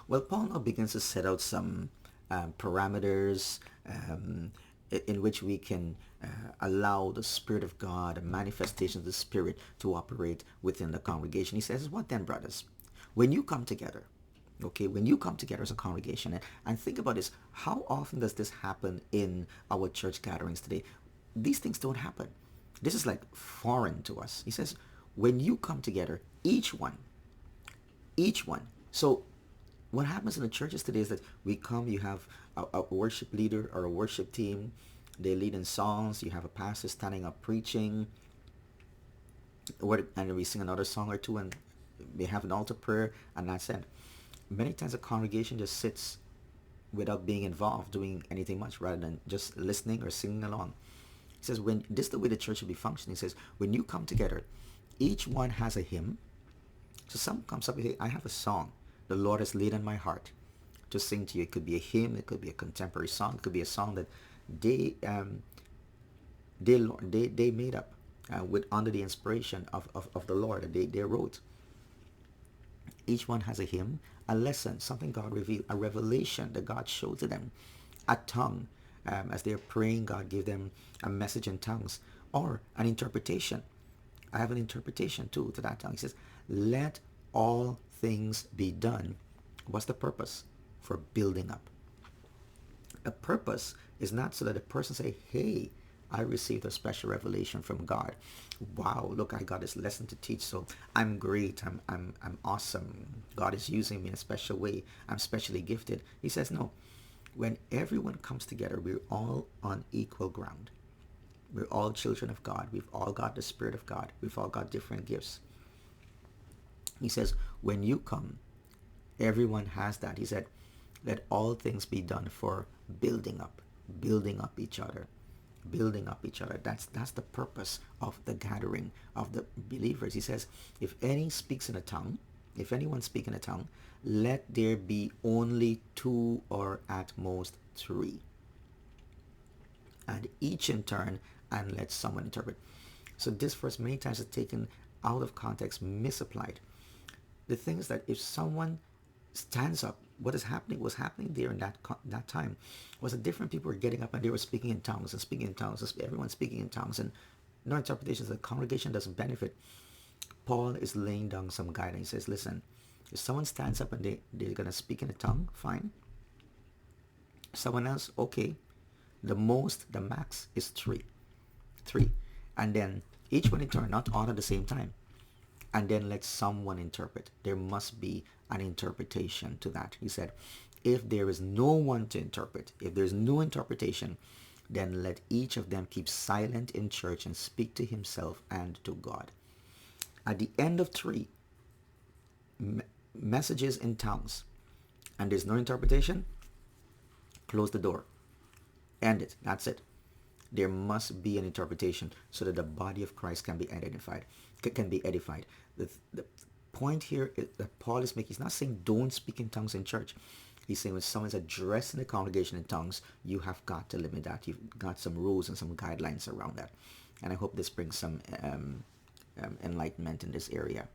Well, Paul now begins to set out some parameters in which we can allow the Spirit of God, a manifestation of the Spirit, to operate within the congregation. He says, what then, brothers? When you come together, okay, when you come together as a congregation, and think about this, how often does this happen in our church gatherings today? These things don't happen. This is like foreign to us. He says, when you come together, each one. So what happens in the churches today is that we come, you have a worship leader or a worship team, they lead in songs, you have a pastor standing up preaching, and we sing another song or two, and we have an altar prayer, and that's it. Many times a congregation just sits without being involved, doing anything much, rather than just listening or singing along. He says, when this is the way the church should be functioning. He says, when you come together, each one has a hymn. So someone comes up and says, I have a song the Lord has laid on my heart to sing to you. It could be a hymn, it could be a contemporary song, it could be a song that they made up with under the inspiration of the Lord that they wrote. Each one has a hymn, a lesson, something God revealed, a revelation that God showed to them, a tongue. As they're praying, God gave them a message in tongues, or an interpretation. I have an interpretation too to that tongue. He says, let all things be done. What's the purpose? For building up. A purpose is not so that the person say, hey, I received a special revelation from God. Wow, look, I got this lesson to teach, so I'm great, I'm awesome. God is using me in a special way. I'm specially gifted. He says, no. When everyone comes together, we're all on equal ground. We're all children of God. We've all got the Spirit of God. We've all got different gifts. He says, when you come, everyone has that. He said, let all things be done for building up each other, building up each other. That's the purpose of the gathering of the believers. He says, if anyone speaks in a tongue, let there be only two or at most three, and each in turn, and let someone interpret. So this verse many times is taken out of context, misapplied. The thing is that if someone stands up, what is happening was happening there in that time was that different people were getting up and they were speaking in tongues and speaking in tongues, everyone speaking in tongues, and no interpretations. The congregation doesn't benefit. Paul is laying down some guidance. He says, listen, if someone stands up and they're going to speak in a tongue, fine. Someone else, okay. The max is three. And then each one in turn, not all at the same time. And then let someone interpret. There must be an interpretation to that. He said, if there is no one to interpret, if there's no interpretation, then let each of them keep silent in church and speak to himself and to God. At the end of three messages in tongues, and there's no interpretation, close the door. End it. That's it. There must be an interpretation so that the body of Christ can be edified. The point here that Paul is making, he's not saying don't speak in tongues in church. He's saying when someone's addressing the congregation in tongues, you have got to limit that. You've got some rules and some guidelines around that. And I hope this brings some enlightenment in this area.